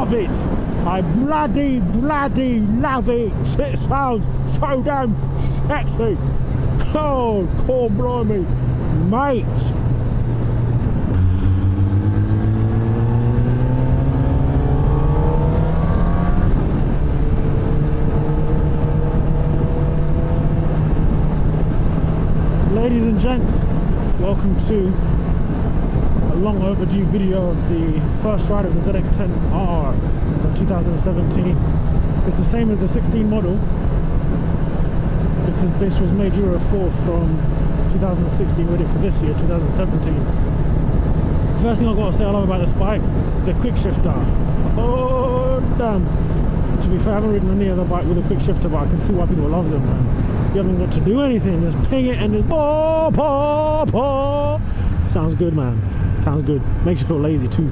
love it. I bloody love it. It sounds so damn sexy. Oh, cool, blimey, mate. Ladies and gents, welcome to a long overdue video of the first ride of the ZX10R from 2017. It's the same as the 16 model because this was made Euro 4 from 2016, ready for this year, 2017. First thing I've got to say I love about this bike, the QUICKSHIFTER. Oh damn! To be fair, I haven't ridden any other bike with a QUICKSHIFTER, but I can see why people love them, man. You haven't got to do anything, just ping it and just sounds good, man. Sounds good. Makes you feel lazy too.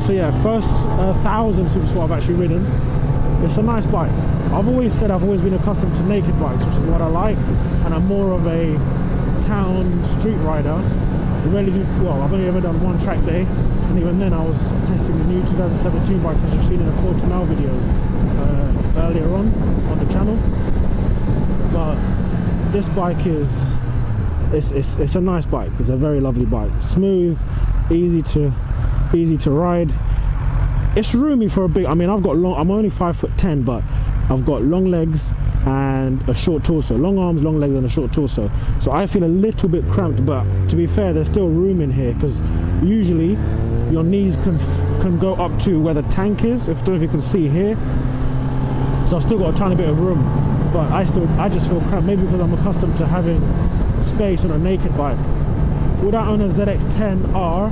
So yeah, first 1,000 super sport I've actually ridden. It's a nice bike. I've always said I've always been accustomed to naked bikes, which is what I like, and I'm more of a town street rider. I've only ever done one track day, and even then I was testing the new 2017 bikes as you've seen in the Quarter Mile videos earlier on the channel. But this bike is it's a nice bike. It's a very lovely bike, smooth, easy to ride. It's roomy for a big, I mean, I'm only 5'10", but I've got long legs and a short torso, long arms, long legs and a short torso, so I feel a little bit cramped, but to be fair, there's still room in here because usually your knees can go up to where the tank is. I don't know if you can see here, so I've still got a tiny bit of room, but I just feel cramped, maybe because I'm accustomed to having space on a naked bike. Would I own a ZX10R?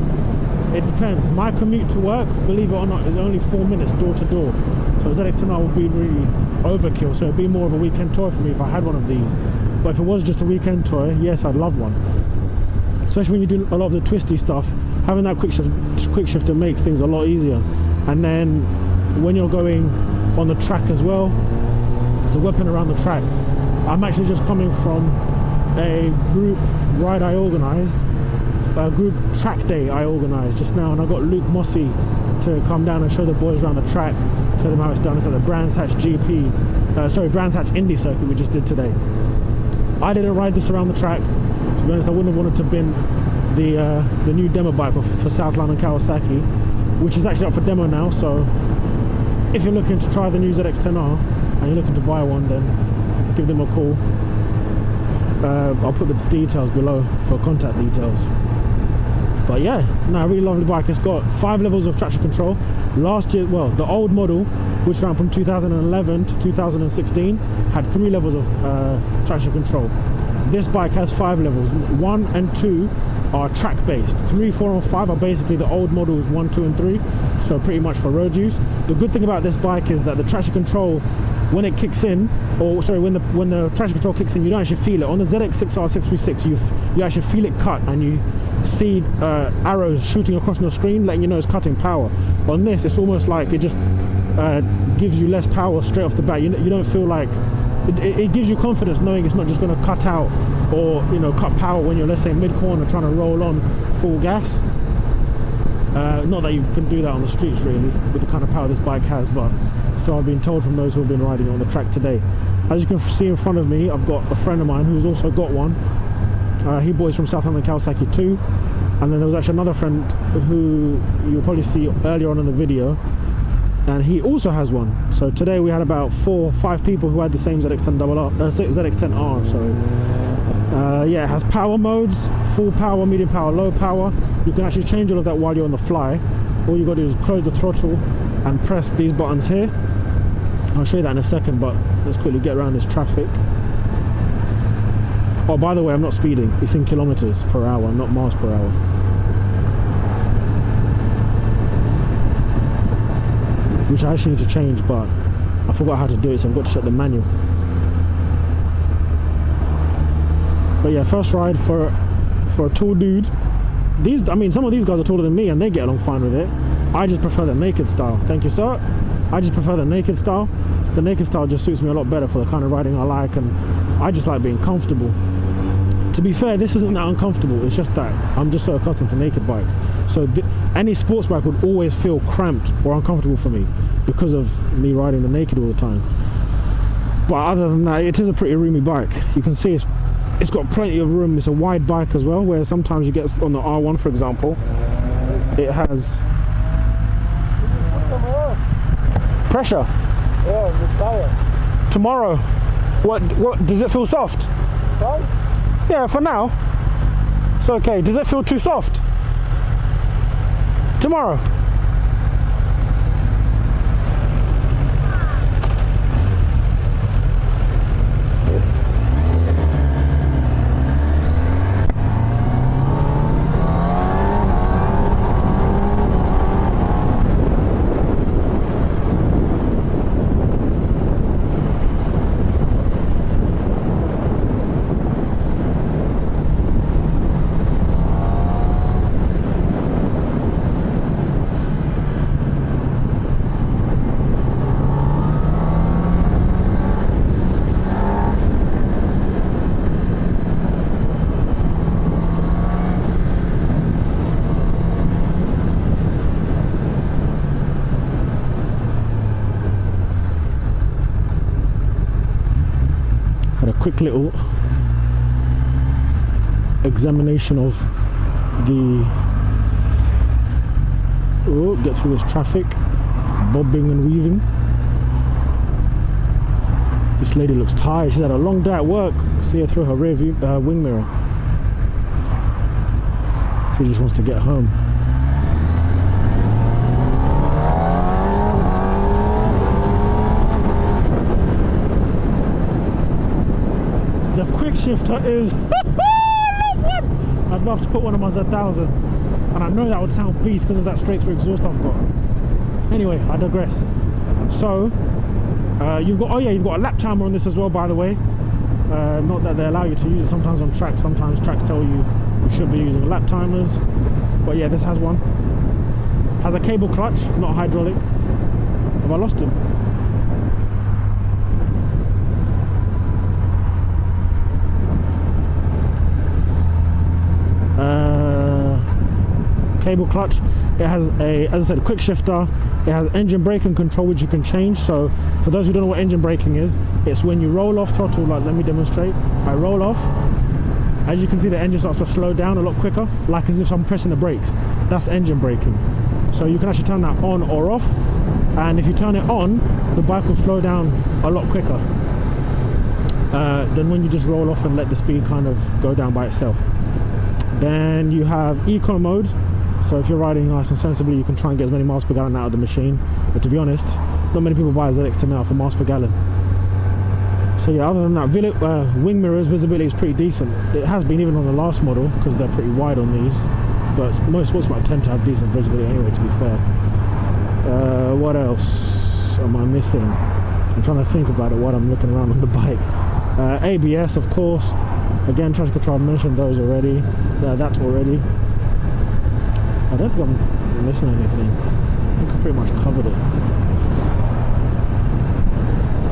It depends. My commute to work, believe it or not, is only 4 minutes door to door. So ZX10R would be really overkill. So it'd be more of a weekend toy for me if I had one of these. But if it was just a weekend toy, yes, I'd love one. Especially when you do a lot of the twisty stuff, having that quick shifter makes things a lot easier. And then when you're going on the track as well, it's a weapon around the track. I'm actually just coming from a group ride I organised. A group track day I organised just now, and I got Luke Mossy to come down and show the boys around the track, show them how it's done. It's at the Brands Hatch Brands Hatch Indy circuit we just did today. I didn't ride this around the track. To be honest, I wouldn't have wanted to bin the new demo bike for South London Kawasaki, which is actually up for demo now. So if you're looking to try the new ZX10R and you're looking to buy one, then give them a call. I'll put the details below for contact details. But yeah, no, really lovely bike. It's got 5 levels of traction control. Last year, well, the old model, which ran from 2011 to 2016, had 3 levels of traction control. This bike has 5 levels. 1 and 2 are track based. 3, 4 and 5 are basically the old models 1, 2 and 3, so pretty much for road use. The good thing about this bike is that the traction control, when it kicks in, or sorry, when the traction control kicks in, you don't actually feel it. On the ZX6R 636, you actually feel it cut, and you see arrows shooting across the screen, letting you know it's cutting power. On this, it's almost like it just gives you less power straight off the bat. You don't feel like it gives you confidence knowing it's not just going to cut out or cut power when you're, let's say, mid corner trying to roll on full gas. Not that you can do that on the streets really with the kind of power this bike has, but so I've been told from those who have been riding it on the track today. As you can see in front of me, I've got a friend of mine who's also got one. He bought it from South London Kawasaki too, and then there was actually another friend who you'll probably see earlier on in the video, and he also has one. So today we had about 4 or 5 people who had the same ZX10R. So yeah, it has power modes: full power, medium power, low power. You can actually change all of that while you're on the fly. All you got to do is close the throttle and press these buttons here. I'll show you that in a second, but let's quickly get around this traffic. Oh, by the way, I'm not speeding. It's in kilometers per hour, not miles per hour. Which I actually need to change, but I forgot how to do it, so I've got to set the manual. But yeah, first ride for a tall dude. I mean, some of these guys are taller than me and they get along fine with it. I just prefer the naked style. Thank you, sir. I just prefer the naked style. The naked style just suits me a lot better for the kind of riding I like, and I just like being comfortable. To be fair, this isn't that uncomfortable, it's just that I'm just so accustomed to naked bikes. So any sports bike would always feel cramped or uncomfortable for me because of me riding the naked all the time. But other than that, it is a pretty roomy bike. You can see it's got plenty of room. It's a wide bike as well, where sometimes you get on the R1, for example, it has pressure. Yeah, the tire. Tomorrow, what does it feel soft? Right? Yeah, for now it's okay. Does it feel too soft tomorrow? Quick little examination of the get through this traffic, bobbing and weaving. This lady looks tired. She's had a long day at work. See her through her rear view wing mirror. She just wants to get home. The QUICKSHIFTER is I'd love to put one on my Z1000, and I know that would sound beast because of that straight through exhaust I've got. Anyway, I digress. So you've got you've got a lap timer on this as well, by the way. Not that they allow you to use it sometimes on track. Sometimes tracks tell you should be using lap timers, but yeah, this has one. Has a cable clutch, not hydraulic. Have I lost him? Cable clutch. It has a, as I said, quick shifter. It has engine braking control, which you can change. So for those who don't know what engine braking is, it's when you roll off throttle. Like, let me demonstrate. I roll off, as you can see, the engine starts to slow down a lot quicker, like as if I'm pressing the brakes. That's engine braking. So you can actually turn that on or off, and if you turn it on, the bike will slow down a lot quicker than when you just roll off and let the speed kind of go down by itself. Then you have eco mode. So if you're riding nice and sensibly, you can try and get as many miles per gallon out of the machine. But to be honest, not many people buy a ZX10R for miles per gallon. So yeah, other than that, wing mirrors, visibility is pretty decent. It has been even on the last model, because they're pretty wide on these. But most sports bikes tend to have decent visibility anyway, to be fair. What else am I missing? I'm trying to think about it while I'm looking around on the bike. ABS, of course. Again, traction control, I mentioned those already. That's already. I don't think I'm missing anything. I think I pretty much covered it.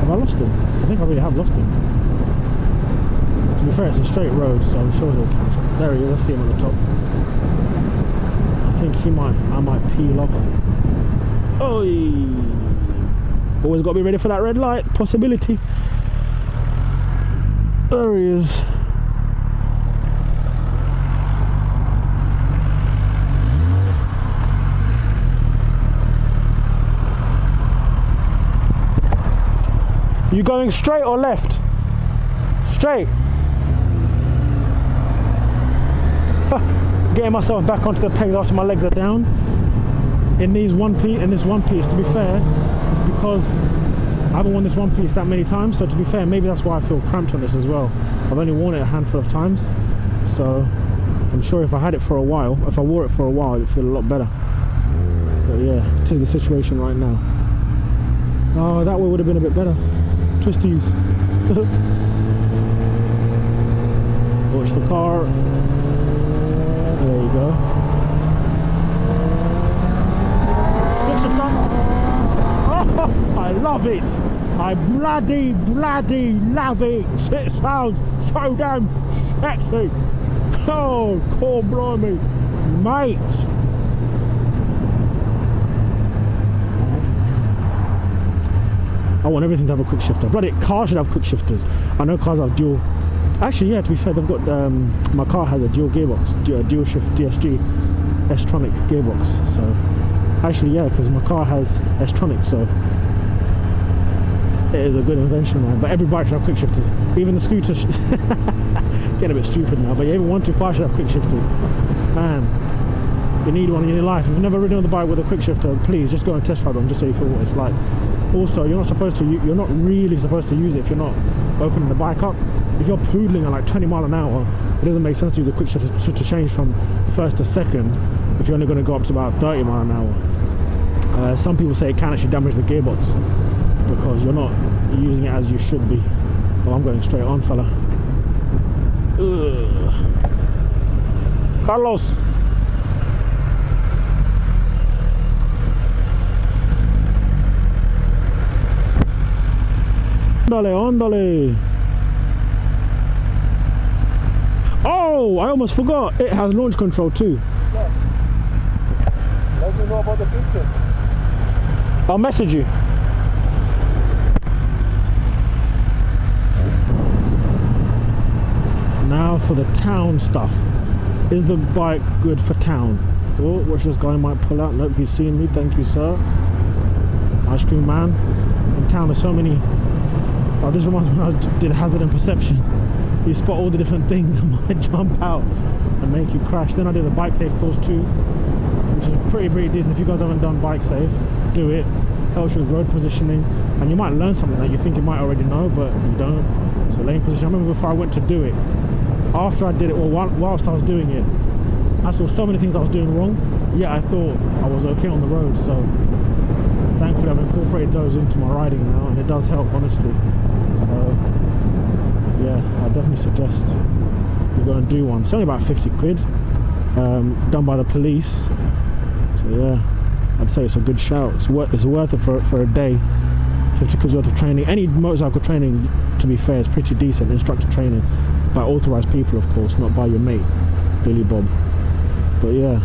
Have I lost him? I think I really have lost him. To be fair, it's a straight road, so I'm sure he'll catch up. There he is, I see him at the top. I think I might peel off. Oi! Always got to be ready for that red light. Possibility. There he is. You going straight or left? Straight. Getting myself back onto the pegs after my legs are down. In this one piece, to be fair, it's because I haven't worn this one piece that many times. So to be fair, maybe that's why I feel cramped on this as well. I've only worn it a handful of times, so I'm sure if I had it for a while, if I wore it for a while, it'd feel a lot better. But yeah, it is the situation right now. Oh, that way would have been a bit better. Twisties. Watch the car. There you go. Oh, I love it. I bloody love it. It sounds so damn sexy. Oh, cool, blimey, mate. I want everything to have a quick shifter. Bloody car should have quick shifters. I know cars have dual. Actually, yeah, to be fair, they've got my car has a dual gearbox, dual shift DSG S-tronic gearbox. So actually, yeah, because my car has S-tronic, so it is a good invention, man. But every bike should have quick shifters. Even the scooters. Getting a bit stupid now, but yeah, even 125 should have quick shifters. Man, you need one in your life. If you've never ridden on the bike with a quick shifter, please just go and test ride one, just so you feel what it's like. Also, you're not really supposed to use it if you're not opening the bike up. If you're poodling at like 20 mile an hour, it doesn't make sense to use a quick shifter to change from first to second if you're only going to go up to about 30 mile an hour. Some people say it can actually damage the gearbox because you're not using it as you should be. Well, I'm going straight on, fella. Ugh. Carlos. Ondale. Oh, I almost forgot. It has launch control too. Yeah. Let me know about the pictures. I'll message you. Now for the town stuff. Is the bike good for town? Oh, watch this guy might pull out. Nope, he's seen me. Thank you, sir. Ice cream man. In town there's so many. Oh, this reminds me when I did hazard and perception. You spot all the different things that might jump out and make you crash. Then I did a bike safe course too, which is pretty decent. If you guys haven't done bike safe, do it. Helps you with road positioning, and you might learn something that you think you might already know, but you don't. So lane position. I remember before I went to do it, after I did it, or whilst I was doing it, I saw so many things I was doing wrong. Yeah, I thought I was okay on the road. So thankfully I've incorporated those into my riding now, and it does help, honestly. So yeah, I definitely suggest you go and do one. It's only about 50 quid, done by the police. So yeah, I'd say it's a good shout. It's worth it for a day. 50 quid worth of training. Any motorcycle training, to be fair, is pretty decent. Instructor training by authorised people, of course, not by your mate Billy Bob. But yeah,